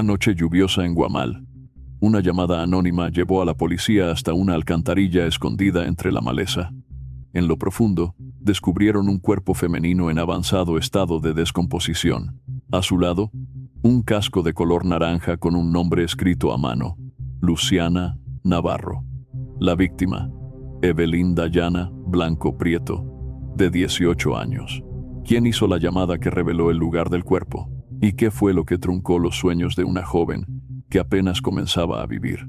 noche lluviosa en Guamal. Una llamada anónima llevó a la policía hasta una alcantarilla escondida entre la maleza. En lo profundo, descubrieron un cuerpo femenino en avanzado estado de descomposición. A su lado, un casco de color naranja con un nombre escrito a mano: Luciana Navarro. La víctima, Evelyn Dayana Blanco Prieto, de 18 años. ¿Quién hizo la llamada que reveló el lugar del cuerpo? ¿Y qué fue lo que truncó los sueños de una joven que apenas comenzaba a vivir?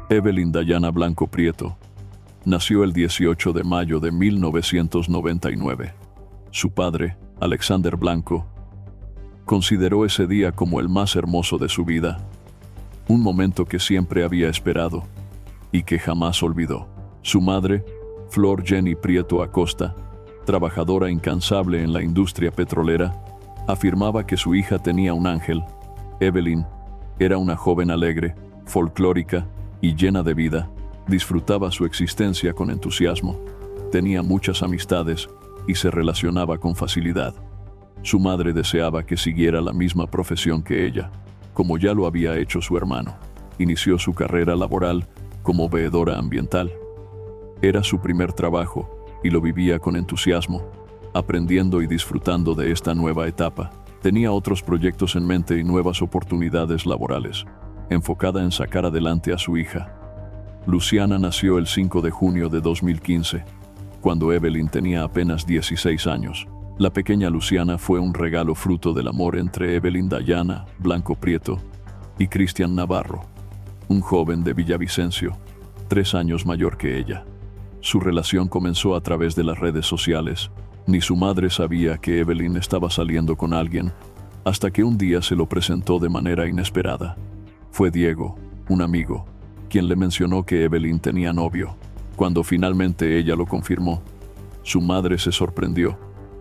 Evelyn Dayana Blanco Prieto nació el 18 de mayo de 1999. Su padre, Alexander Blanco, consideró ese día como el más hermoso de su vida, un momento que siempre había esperado y que jamás olvidó. Su madre, Flor Jenny Prieto Acosta, trabajadora incansable en la industria petrolera, afirmaba que su hija tenía un ángel. Evelyn era una joven alegre, folclórica y llena de vida. Disfrutaba su existencia con entusiasmo, tenía muchas amistades y se relacionaba con facilidad. Su madre deseaba que siguiera la misma profesión que ella, como ya lo había hecho su hermano. Inició su carrera laboral como veedora ambiental. Era su primer trabajo y lo vivía con entusiasmo, aprendiendo y disfrutando de esta nueva etapa. Tenía otros proyectos en mente y nuevas oportunidades laborales, enfocada en sacar adelante a su hija. Luciana nació el 5 de junio de 2015, cuando Evelyn tenía apenas 16 años. La pequeña Luciana fue un regalo fruto del amor entre Evelyn Dayana Blanco Prieto y Cristian Navarro, un joven de Villavicencio, 3 años mayor que ella. Su relación comenzó a través de las redes sociales. Ni su madre sabía que Evelyn estaba saliendo con alguien, hasta que un día se lo presentó de manera inesperada. Fue Diego, un amigo, quien le mencionó que Evelyn tenía novio. Cuando finalmente ella lo confirmó, su madre se sorprendió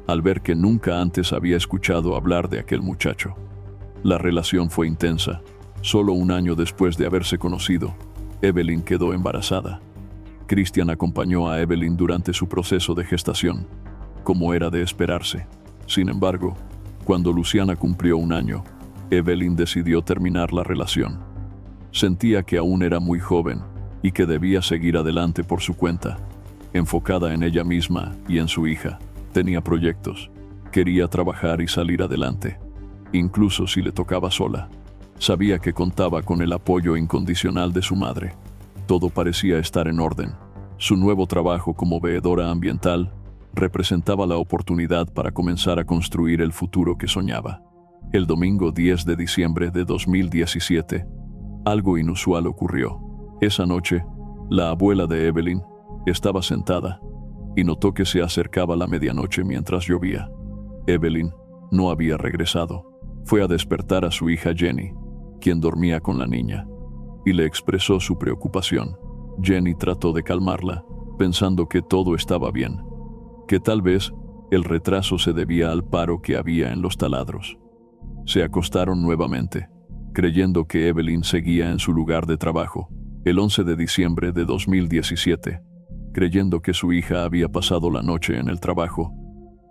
al ver que nunca antes había escuchado hablar de aquel muchacho. La relación fue intensa. Solo un año después de haberse conocido, Evelyn quedó embarazada. Cristian acompañó a Evelyn durante su proceso de gestación, como era de esperarse. Sin embargo, cuando Luciana cumplió un año, Evelyn decidió terminar la relación. Sentía que aún era muy joven y que debía seguir adelante por su cuenta, enfocada en ella misma y en su hija. Tenía proyectos, quería trabajar y salir adelante, incluso si le tocaba sola. Sabía que contaba con el apoyo incondicional de su madre. Todo parecía estar en orden. Su nuevo trabajo como veedora ambiental representaba la oportunidad para comenzar a construir el futuro que soñaba. El domingo 10 de diciembre de 2017, algo inusual ocurrió. Esa noche, la abuela de Evelyn estaba sentada y notó que se acercaba la medianoche mientras llovía. Evelyn no había regresado. Fue a despertar a su hija Jenny, quien dormía con la niña, y le expresó su preocupación. Jenny trató de calmarla, pensando que todo estaba bien, que tal vez el retraso se debía al paro que había en los taladros. Se acostaron nuevamente, creyendo que Evelyn seguía en su lugar de trabajo. El 11 de diciembre de 2017, creyendo que su hija había pasado la noche en el trabajo,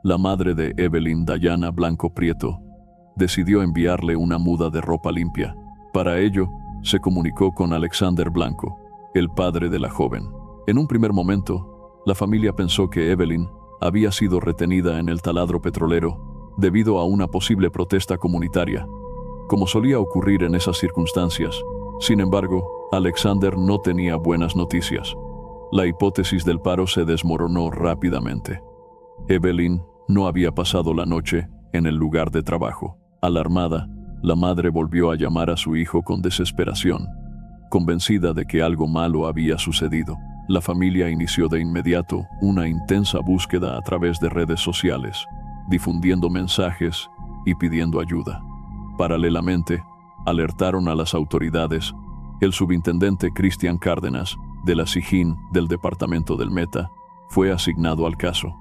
la madre de Evelyn Dayana Blanco Prieto decidió enviarle una muda de ropa limpia. Para ello, se comunicó con Alexander Blanco, el padre de la joven. En un primer momento, la familia pensó que Evelyn había sido retenida en el taladro petrolero debido a una posible protesta comunitaria, como solía ocurrir en esas circunstancias. Sin embargo, Alexander no tenía buenas noticias. La hipótesis del paro se desmoronó rápidamente. Evelyn no había pasado la noche en el lugar de trabajo. Alarmada, la madre volvió a llamar a su hijo con desesperación. Convencida de que algo malo había sucedido, la familia inició de inmediato una intensa búsqueda a través de redes sociales, difundiendo mensajes y pidiendo ayuda. Paralelamente, alertaron a las autoridades. El subintendente Cristian Cárdenas, de la SIJIN del departamento del Meta, fue asignado al caso.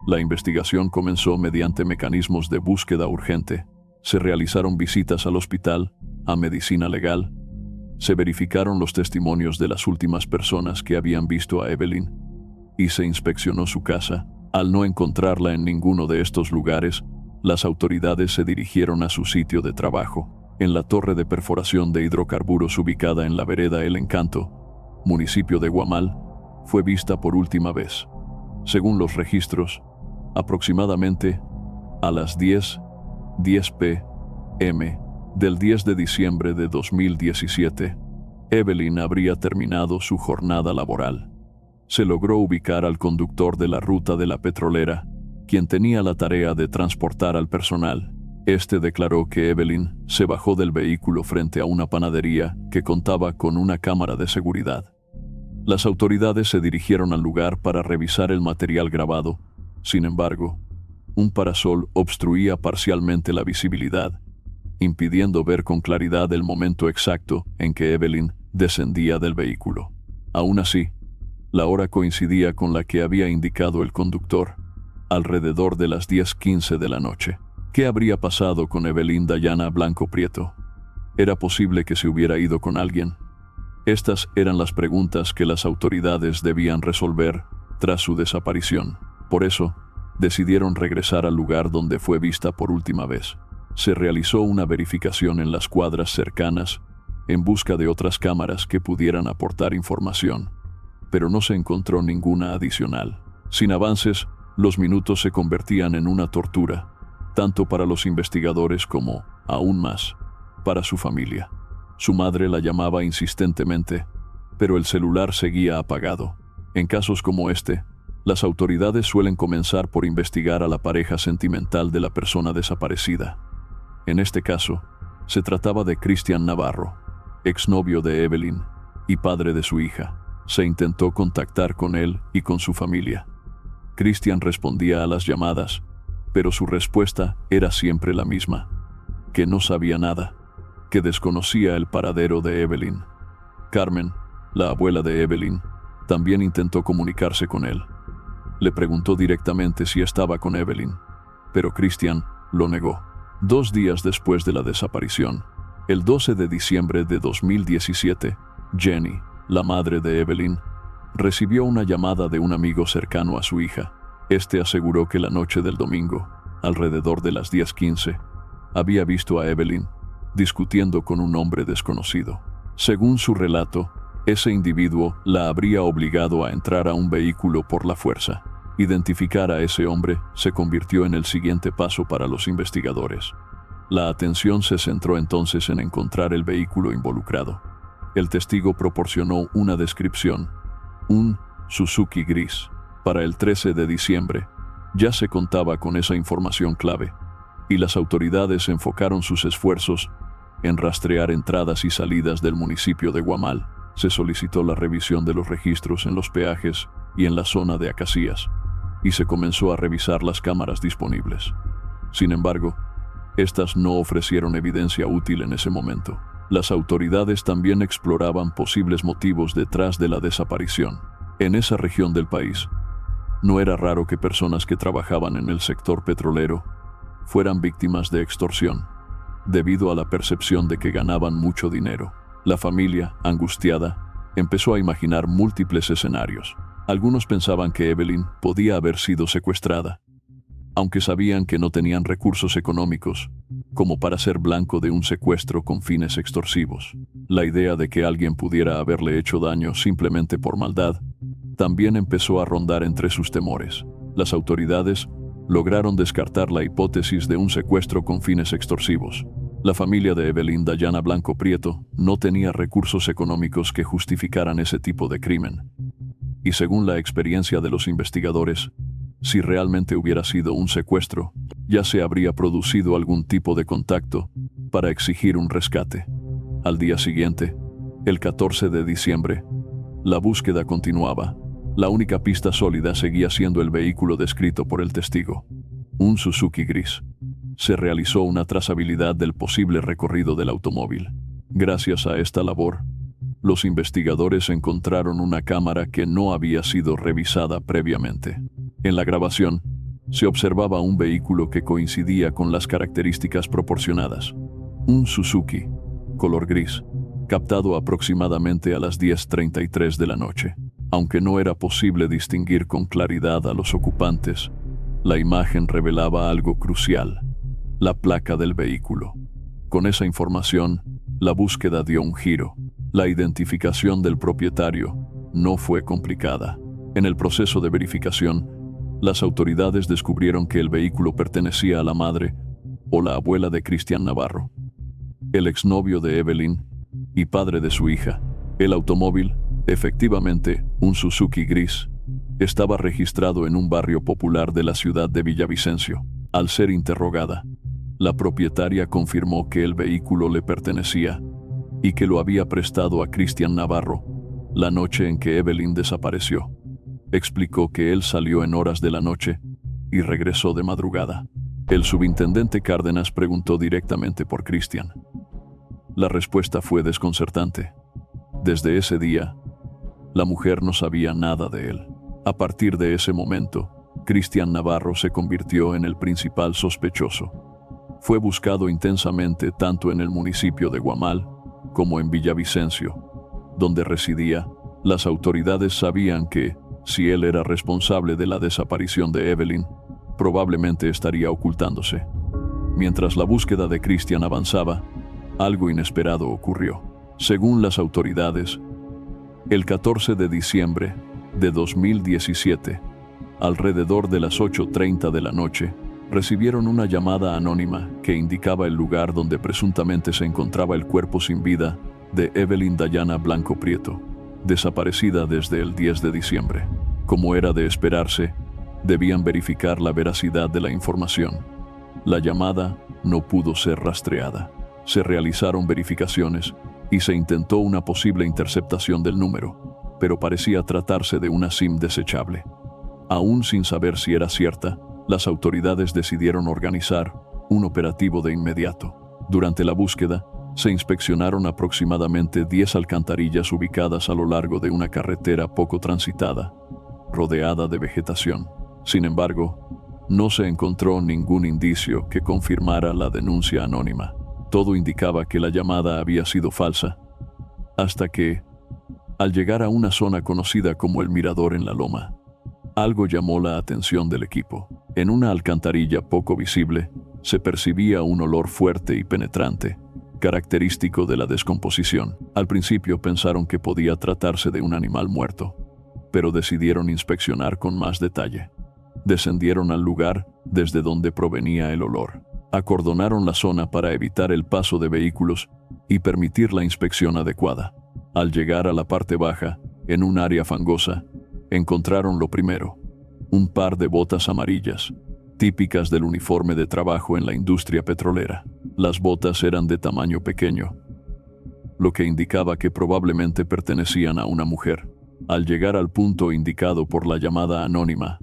La investigación comenzó mediante mecanismos de búsqueda urgente. Se realizaron visitas al hospital, a medicina legal. Se verificaron los testimonios de las últimas personas que habían visto a Evelyn y se inspeccionó su casa. Al no encontrarla en ninguno de estos lugares, las autoridades se dirigieron a su sitio de trabajo, en la torre de perforación de hidrocarburos ubicada en la vereda El Encanto, municipio de Guamal. Fue vista por última vez. Según los registros, aproximadamente a las 10:10 p.m. del 10 de diciembre de 2017, Evelyn habría terminado su jornada laboral. Se logró ubicar al conductor de la ruta de la petrolera, quien tenía la tarea de transportar al personal. Este declaró que Evelyn se bajó del vehículo frente a una panadería que contaba con una cámara de seguridad. Las autoridades se dirigieron al lugar para revisar el material grabado. Sin embargo, un parasol obstruía parcialmente la visibilidad, impidiendo ver con claridad el momento exacto en que Evelyn descendía del vehículo. Aún así, la hora coincidía con la que había indicado el conductor, alrededor de las 10:15 de la noche. ¿Qué habría pasado con Evelyn Dayana Blanco Prieto? ¿Era posible que se hubiera ido con alguien? Estas eran las preguntas que las autoridades debían resolver tras su desaparición. Por eso, decidieron regresar al lugar donde fue vista por última vez. Se realizó una verificación en las cuadras cercanas en busca de otras cámaras que pudieran aportar información, pero no se encontró ninguna adicional. Sin avances, los minutos se convertían en una tortura, tanto para los investigadores como, aún más, para su familia. Su madre la llamaba insistentemente, pero el celular seguía apagado. En casos como este, las autoridades suelen comenzar por investigar a la pareja sentimental de la persona desaparecida. En este caso, se trataba de Cristian Navarro, exnovio de Evelyn y padre de su hija. Se intentó contactar con él y con su familia. Cristian respondía a las llamadas, pero su respuesta era siempre la misma: que no sabía nada, que desconocía el paradero de Evelyn. Carmen, la abuela de Evelyn, también intentó comunicarse con él. Le preguntó directamente si estaba con Evelyn, pero Cristian lo negó. 2 días después de la desaparición, el 12 de diciembre de 2017, Jenny, la madre de Evelyn, recibió una llamada de un amigo cercano a su hija. Este aseguró que la noche del domingo, alrededor de las 10:15, había visto a Evelyn discutiendo con un hombre desconocido. Según su relato, ese individuo la habría obligado a entrar a un vehículo por la fuerza. Identificar a ese hombre se convirtió en el siguiente paso para los investigadores. La atención se centró entonces en encontrar el vehículo involucrado. El testigo proporcionó una descripción: un Suzuki gris. Para el 13 de diciembre, ya se contaba con esa información clave, y las autoridades enfocaron sus esfuerzos en rastrear entradas y salidas del municipio de Guamal. Se solicitó la revisión de los registros en los peajes y en la zona de Acacías, y se comenzó a revisar las cámaras disponibles. Sin embargo, estas no ofrecieron evidencia útil en ese momento. Las autoridades también exploraban posibles motivos detrás de la desaparición. En esa región del país, no era raro que personas que trabajaban en el sector petrolero fueran víctimas de extorsión, debido a la percepción de que ganaban mucho dinero. La familia, angustiada, empezó a imaginar múltiples escenarios. Algunos pensaban que Evelyn podía haber sido secuestrada, aunque sabían que no tenían recursos económicos como para ser blanco de un secuestro con fines extorsivos. La idea de que alguien pudiera haberle hecho daño simplemente por maldad también empezó a rondar entre sus temores. Las autoridades lograron descartar la hipótesis de un secuestro con fines extorsivos. La familia de Evelyn Dayana Blanco Prieto no tenía recursos económicos que justificaran ese tipo de crimen. Y según la experiencia de los investigadores, si realmente hubiera sido un secuestro, ya se habría producido algún tipo de contacto para exigir un rescate. Al día siguiente, el 14 de diciembre, la búsqueda continuaba. La única pista sólida seguía siendo el vehículo descrito por el testigo, un Suzuki gris. Se realizó una trazabilidad del posible recorrido del automóvil. Gracias a esta labor, los investigadores encontraron una cámara que no había sido revisada previamente. En la grabación, se observaba un vehículo que coincidía con las características proporcionadas. Un Suzuki, color gris, captado aproximadamente a las 10:33 de la noche. Aunque no era posible distinguir con claridad a los ocupantes, la imagen revelaba algo crucial. la placa del vehículo. Con esa información, la búsqueda dio un giro. La identificación del propietario no fue complicada. En el proceso de verificación, las autoridades descubrieron que el vehículo pertenecía a la madre o la abuela de Cristian Navarro, el exnovio de Evelyn y padre de su hija. El automóvil, efectivamente un Suzuki gris, estaba registrado en un barrio popular de la ciudad de Villavicencio. Al ser interrogada, la propietaria confirmó que el vehículo le pertenecía y que lo había prestado a Cristian Navarro la noche en que Evelyn desapareció. Explicó que él salió en horas de la noche y regresó de madrugada. El subintendente Cárdenas preguntó directamente por Cristian. La respuesta fue desconcertante. Desde ese día, la mujer no sabía nada de él. A partir de ese momento, Cristian Navarro se convirtió en el principal sospechoso. Fue buscado intensamente tanto en el municipio de Guamal como en Villavicencio, donde residía. Las autoridades sabían que, si él era responsable de la desaparición de Evelyn, probablemente estaría ocultándose. Mientras la búsqueda de Cristian avanzaba, algo inesperado ocurrió. Según las autoridades, el 14 de diciembre de 2017, alrededor de las 8:30 de la noche, recibieron una llamada anónima que indicaba el lugar donde presuntamente se encontraba el cuerpo sin vida de Evelyn Dayana Blanco Prieto, desaparecida desde el 10 de diciembre. Como era de esperarse, debían verificar la veracidad de la información. La llamada no pudo ser rastreada. Se realizaron verificaciones y se intentó una posible interceptación del número, pero parecía tratarse de una SIM desechable. Aún sin saber si era cierta, las autoridades decidieron organizar un operativo de inmediato. Durante la búsqueda, se inspeccionaron aproximadamente 10 alcantarillas ubicadas a lo largo de una carretera poco transitada, rodeada de vegetación. Sin embargo, no se encontró ningún indicio que confirmara la denuncia anónima. Todo indicaba que la llamada había sido falsa, hasta que, al llegar a una zona conocida como el Mirador en la Loma, algo llamó la atención del equipo. En una alcantarilla poco visible, se percibía un olor fuerte y penetrante, característico de la descomposición. Al principio pensaron que podía tratarse de un animal muerto, pero decidieron inspeccionar con más detalle. Descendieron al lugar desde donde provenía el olor. Acordonaron la zona para evitar el paso de vehículos y permitir la inspección adecuada. Al llegar a la parte baja, en un área fangosa, encontraron lo primero: un par de botas amarillas, típicas del uniforme de trabajo en la industria petrolera. Las botas eran de tamaño pequeño, lo que indicaba que probablemente pertenecían a una mujer. Al llegar al punto indicado por la llamada anónima,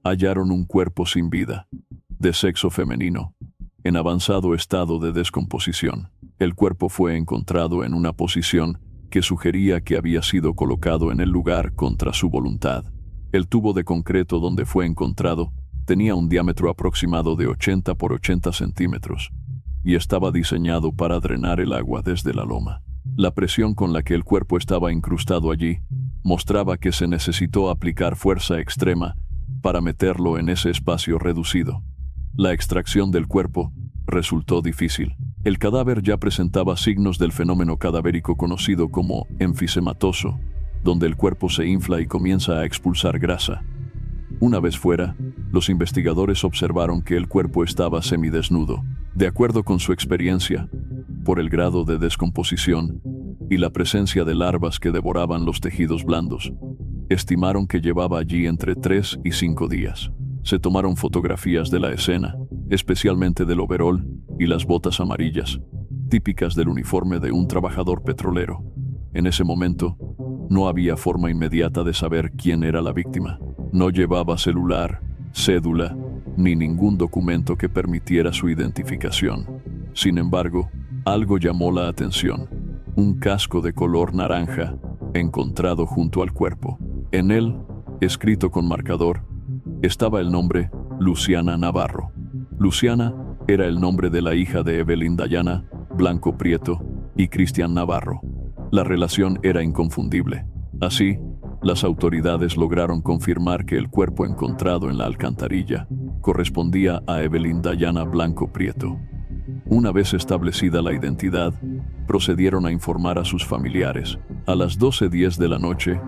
hallaron un cuerpo sin vida, de sexo femenino, en avanzado estado de descomposición. El cuerpo fue encontrado en una posición que sugería que había sido colocado en el lugar contra su voluntad. El tubo de concreto donde fue encontrado tenía un diámetro aproximado de 80 por 80 centímetros y estaba diseñado para drenar el agua desde la loma. La presión con la que el cuerpo estaba incrustado allí mostraba que se necesitó aplicar fuerza extrema para meterlo en ese espacio reducido. La extracción del cuerpo resultó difícil. El cadáver ya presentaba signos del fenómeno cadavérico conocido como enfisematoso, donde el cuerpo se infla y comienza a expulsar grasa. Una vez fuera, los investigadores observaron que el cuerpo estaba semidesnudo. De acuerdo con su experiencia, por el grado de descomposición y la presencia de larvas que devoraban los tejidos blandos, estimaron que llevaba allí entre 3 y 5 días. Se tomaron fotografías de la escena, especialmente del overol y las botas amarillas, típicas del uniforme de un trabajador petrolero. En ese momento, no había forma inmediata de saber quién era la víctima. No llevaba celular, cédula, ni ningún documento que permitiera su identificación. Sin embargo, algo llamó la atención: un casco de color naranja encontrado junto al cuerpo. En él, escrito con marcador, estaba el nombre Luciana Navarro. Luciana era el nombre de la hija de Evelyn Dayana Blanco Prieto y Cristian Navarro. La relación era inconfundible. Así, las autoridades lograron confirmar que el cuerpo encontrado en la alcantarilla correspondía a Evelyn Dayana Blanco Prieto. Una vez establecida la identidad, procedieron a informar a sus familiares. A las 12:10 de la noche,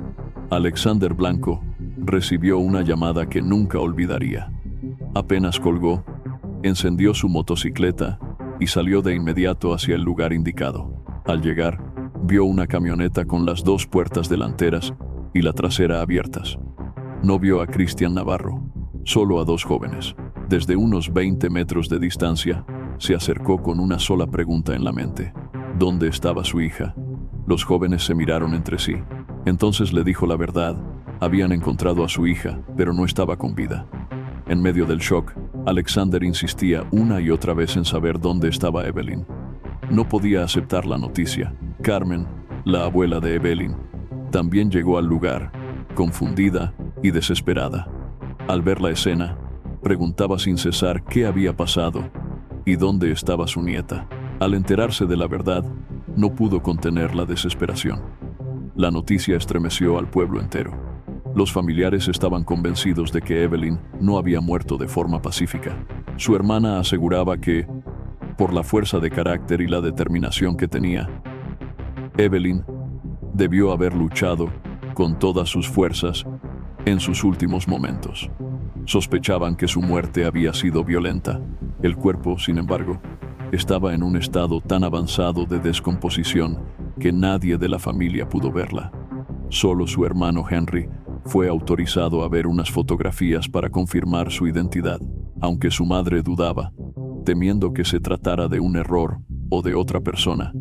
Alexander Blanco recibió una llamada que nunca olvidaría. Apenas colgó, encendió su motocicleta y salió de inmediato hacia el lugar indicado. Al llegar, vio una camioneta con las dos puertas delanteras y la trasera abiertas. No vio a Cristian Navarro, solo a dos jóvenes. Desde unos 20 metros de distancia, se acercó con una sola pregunta en la mente: ¿dónde estaba su hija? Los jóvenes se miraron entre sí. Entonces le dijo la verdad: habían encontrado a su hija, pero no estaba con vida. En medio del shock, Alexander insistía una y otra vez en saber dónde estaba Evelyn. No podía aceptar la noticia. Carmen, la abuela de Evelyn, también llegó al lugar, confundida y desesperada. Al ver la escena, preguntaba sin cesar qué había pasado y dónde estaba su nieta. Al enterarse de la verdad, no pudo contener la desesperación. La noticia estremeció al pueblo entero. Los familiares estaban convencidos de que Evelyn no había muerto de forma pacífica. Su hermana aseguraba que, por la fuerza de carácter y la determinación que tenía, Evelyn debió haber luchado con todas sus fuerzas en sus últimos momentos. Sospechaban que su muerte había sido violenta. El cuerpo, sin embargo, estaba en un estado tan avanzado de descomposición que nadie de la familia pudo verla. Solo su hermano Henry fue autorizado a ver unas fotografías para confirmar su identidad, aunque su madre dudaba, temiendo que se tratara de un error o de otra persona.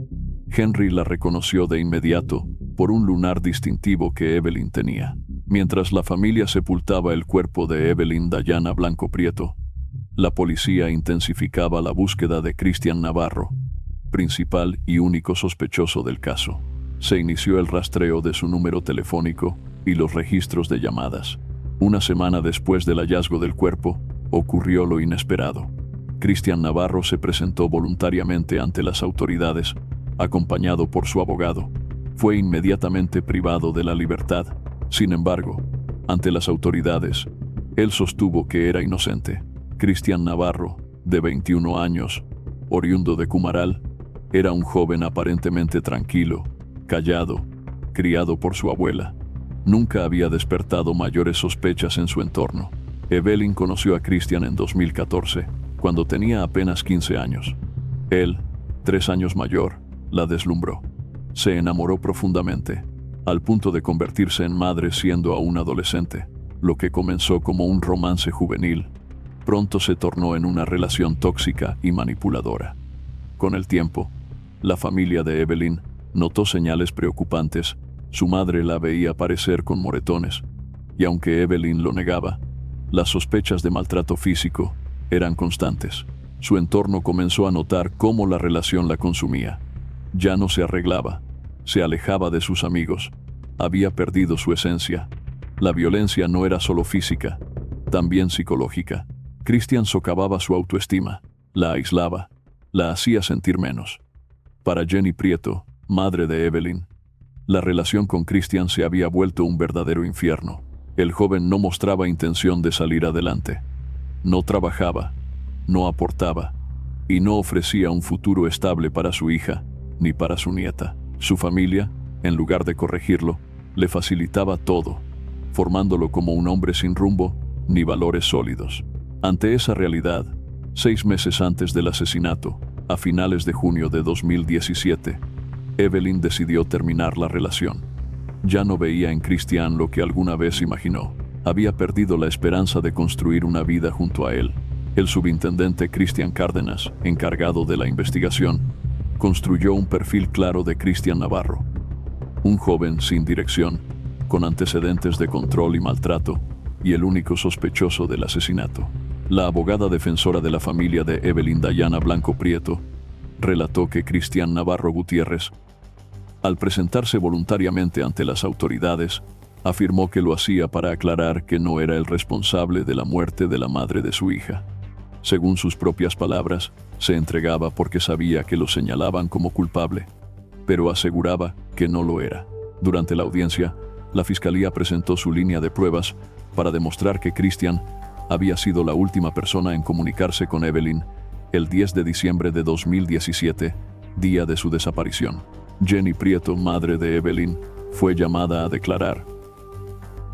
Henry la reconoció de inmediato por un lunar distintivo que Evelyn tenía. Mientras la familia sepultaba el cuerpo de Evelyn Dayana Blanco Prieto, la policía intensificaba la búsqueda de Cristian Navarro, principal y único sospechoso del caso. Se inició el rastreo de su número telefónico y los registros de llamadas. Una semana después del hallazgo del cuerpo, ocurrió lo inesperado. Cristian Navarro se presentó voluntariamente ante las autoridades, acompañado por su abogado. Fue inmediatamente privado de la libertad. Sin embargo, ante las autoridades, él sostuvo que era inocente. Cristian Navarro, de 21 años, oriundo de Cumaral, era un joven aparentemente tranquilo, callado, criado por su abuela. Nunca había despertado mayores sospechas en su entorno. Evelyn conoció a Cristian en 2014, cuando tenía apenas 15 años. Él, 3 años mayor, la deslumbró. Se enamoró profundamente, al punto de convertirse en madre siendo aún adolescente. Lo que comenzó como un romance juvenil, pronto se tornó en una relación tóxica y manipuladora. Con el tiempo, la familia de Evelyn notó señales preocupantes. Su madre la veía aparecer con moretones, y aunque Evelyn lo negaba, las sospechas de maltrato físico eran constantes. Su entorno comenzó a notar cómo la relación la consumía. Ya no se arreglaba, se alejaba de sus amigos, había perdido su esencia. La violencia no era solo física, también psicológica. Cristian socavaba su autoestima, la aislaba, la hacía sentir menos. Para Jenny Prieto, madre de Evelyn, la relación con Cristian se había vuelto un verdadero infierno. El joven no mostraba intención de salir adelante. No trabajaba, no aportaba, y no ofrecía un futuro estable para su hija, ni para su nieta. Su familia, en lugar de corregirlo, le facilitaba todo, formándolo como un hombre sin rumbo ni valores sólidos. Ante esa realidad, 6 meses antes del asesinato, a finales de junio de 2017, Evelyn decidió terminar la relación. Ya no veía en Cristian lo que alguna vez imaginó. Había perdido la esperanza de construir una vida junto a él. El subintendente Cristian Cárdenas, encargado de la investigación, construyó un perfil claro de Cristian Navarro. Un joven sin dirección, con antecedentes de control y maltrato, y el único sospechoso del asesinato. La abogada defensora de la familia de Evelyn Dayana Blanco Prieto relató que Cristian Navarro Gutiérrez, al presentarse voluntariamente ante las autoridades, afirmó que lo hacía para aclarar que no era el responsable de la muerte de la madre de su hija. Según sus propias palabras, se entregaba porque sabía que lo señalaban como culpable, pero aseguraba que no lo era. Durante la audiencia, la fiscalía presentó su línea de pruebas para demostrar que Cristian había sido la última persona en comunicarse con Evelyn el 10 de diciembre de 2017, día de su desaparición. Jenny Prieto, madre de Evelyn, fue llamada a declarar.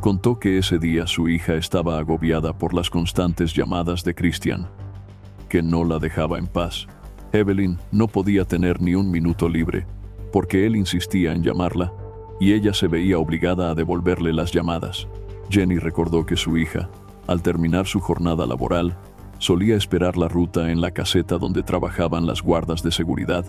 Contó que ese día su hija estaba agobiada por las constantes llamadas de Christian, que no la dejaba en paz. Evelyn no podía tener ni un minuto libre, porque él insistía en llamarla, y ella se veía obligada a devolverle las llamadas. Jenny recordó que su hija, al terminar su jornada laboral, solía esperar la ruta en la caseta donde trabajaban las guardas de seguridad,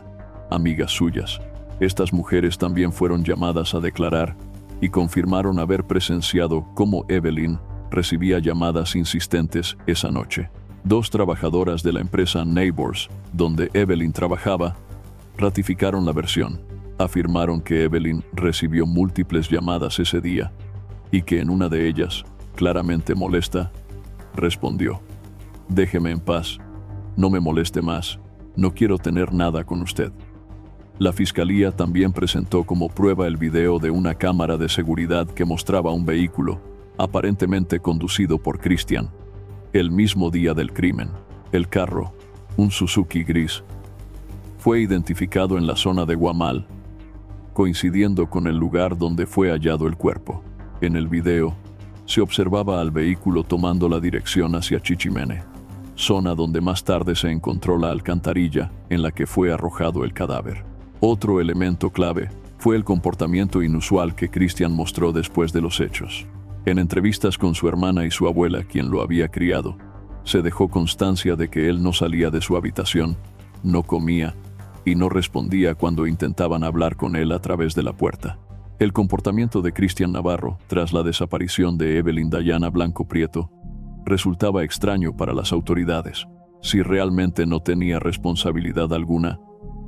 amigas suyas. Estas mujeres también fueron llamadas a declarar y confirmaron haber presenciado cómo Evelyn recibía llamadas insistentes esa noche. 2 trabajadoras de la empresa Neighbors, donde Evelyn trabajaba, ratificaron la versión. Afirmaron que Evelyn recibió múltiples llamadas ese día y que en una de ellas, claramente molesta, respondió: «Déjeme en paz, no me moleste más, no quiero tener nada con usted». La fiscalía también presentó como prueba el video de una cámara de seguridad que mostraba un vehículo, aparentemente conducido por Christian, el mismo día del crimen. El carro, un Suzuki gris, fue identificado en la zona de Guamal, coincidiendo con el lugar donde fue hallado el cuerpo. En el video, se observaba al vehículo tomando la dirección hacia Chichimene, zona donde más tarde se encontró la alcantarilla en la que fue arrojado el cadáver. Otro elemento clave fue el comportamiento inusual que Christian mostró después de los hechos. En entrevistas con su hermana y su abuela, quien lo había criado, se dejó constancia de que él no salía de su habitación, no comía y no respondía cuando intentaban hablar con él a través de la puerta. El comportamiento de Christian Navarro tras la desaparición de Evelyn Dayana Blanco Prieto resultaba extraño para las autoridades. Si realmente no tenía responsabilidad alguna,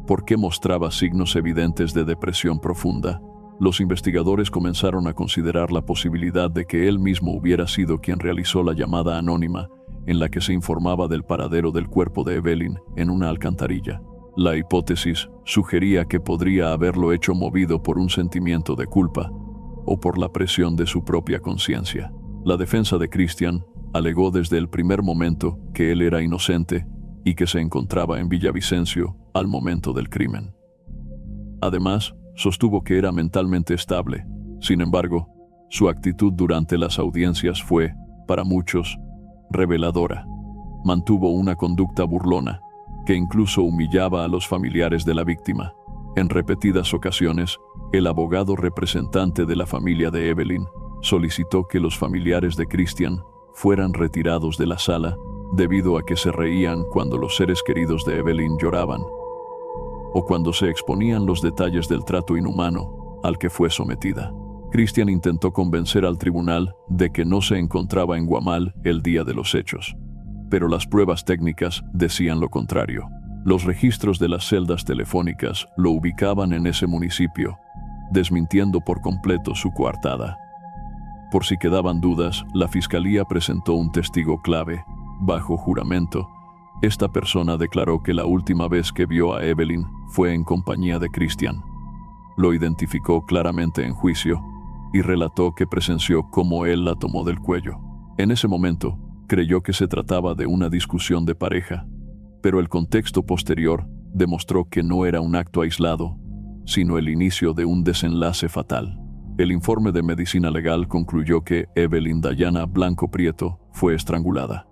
¿por qué mostraba signos evidentes de depresión profunda? Los investigadores comenzaron a considerar la posibilidad de que él mismo hubiera sido quien realizó la llamada anónima en la que se informaba del paradero del cuerpo de Evelyn en una alcantarilla. La hipótesis sugería que podría haberlo hecho movido por un sentimiento de culpa o por la presión de su propia conciencia. La defensa de Christian alegó desde el primer momento que él era inocente y que se encontraba en Villavicencio al momento del crimen. Además, sostuvo que era mentalmente estable. Sin embargo, su actitud durante las audiencias fue, para muchos, reveladora. Mantuvo una conducta burlona, que incluso humillaba a los familiares de la víctima. En repetidas ocasiones, el abogado representante de la familia de Evelyn solicitó que los familiares de Christian fueran retirados de la sala debido a que se reían cuando los seres queridos de Evelyn lloraban o cuando se exponían los detalles del trato inhumano al que fue sometida. Christian intentó convencer al tribunal de que no se encontraba en Guamal el día de los hechos, pero las pruebas técnicas decían lo contrario. Los registros de las celdas telefónicas lo ubicaban en ese municipio, desmintiendo por completo su coartada. Por si quedaban dudas, la fiscalía presentó un testigo clave. Bajo juramento, esta persona declaró que la última vez que vio a Evelyn fue en compañía de Christian. Lo identificó claramente en juicio y relató que presenció cómo él la tomó del cuello. En ese momento, creyó que se trataba de una discusión de pareja, pero el contexto posterior demostró que no era un acto aislado, sino el inicio de un desenlace fatal. El informe de medicina legal concluyó que Evelyn Dayana Blanco Prieto fue estrangulada.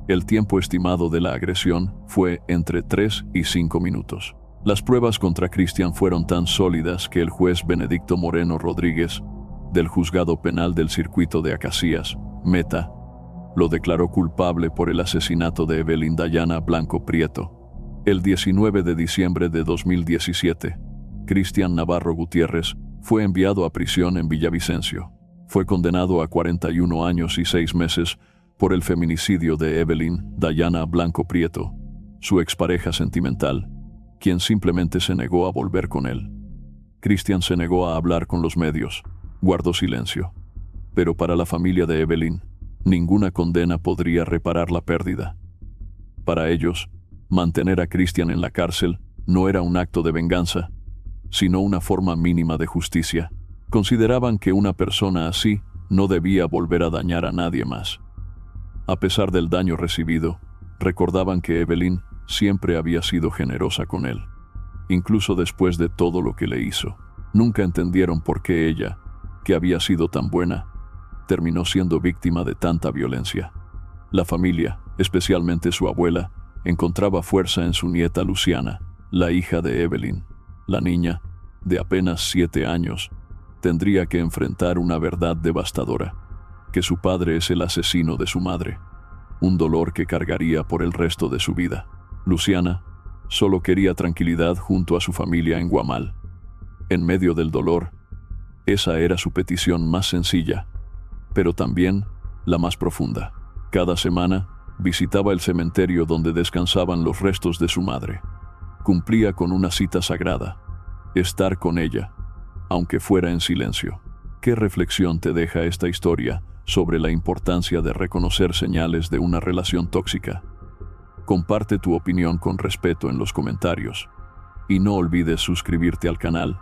El tiempo estimado de la agresión fue entre 3 y 5 minutos. Las pruebas contra Christian fueron tan sólidas que el juez Benedicto Moreno Rodríguez, del Juzgado Penal del Circuito de Acacías, Meta, lo declaró culpable por el asesinato de Evelyn Dayana Blanco Prieto. El 19 de diciembre de 2017, Christian Navarro Gutiérrez fue enviado a prisión en Villavicencio. Fue condenado a 41 años y 6 meses por el feminicidio de Evelyn Dayana Blanco Prieto, su expareja sentimental, quien simplemente se negó a volver con él. Christian se negó a hablar con los medios, guardó silencio. Pero para la familia de Evelyn, ninguna condena podría reparar la pérdida. Para ellos, mantener a Christian en la cárcel no era un acto de venganza, sino una forma mínima de justicia. Consideraban que una persona así no debía volver a dañar a nadie más. A pesar del daño recibido, recordaban que Evelyn siempre había sido generosa con él, incluso después de todo lo que le hizo. Nunca entendieron por qué ella, que había sido tan buena, terminó siendo víctima de tanta violencia. La familia, especialmente su abuela, encontraba fuerza en su nieta Luciana, la hija de Evelyn. La niña, de apenas 7 años, tendría que enfrentar una verdad devastadora, que su padre es el asesino de su madre, un dolor que cargaría por el resto de su vida. Luciana solo quería tranquilidad junto a su familia en Guamal. En medio del dolor, esa era su petición más sencilla, pero también la más profunda. Cada semana, visitaba el cementerio donde descansaban los restos de su madre. Cumplía con una cita sagrada: estar con ella, aunque fuera en silencio. ¿Qué reflexión te deja esta historia sobre la importancia de reconocer señales de una relación tóxica? Comparte tu opinión con respeto en los comentarios. Y no olvides suscribirte al canal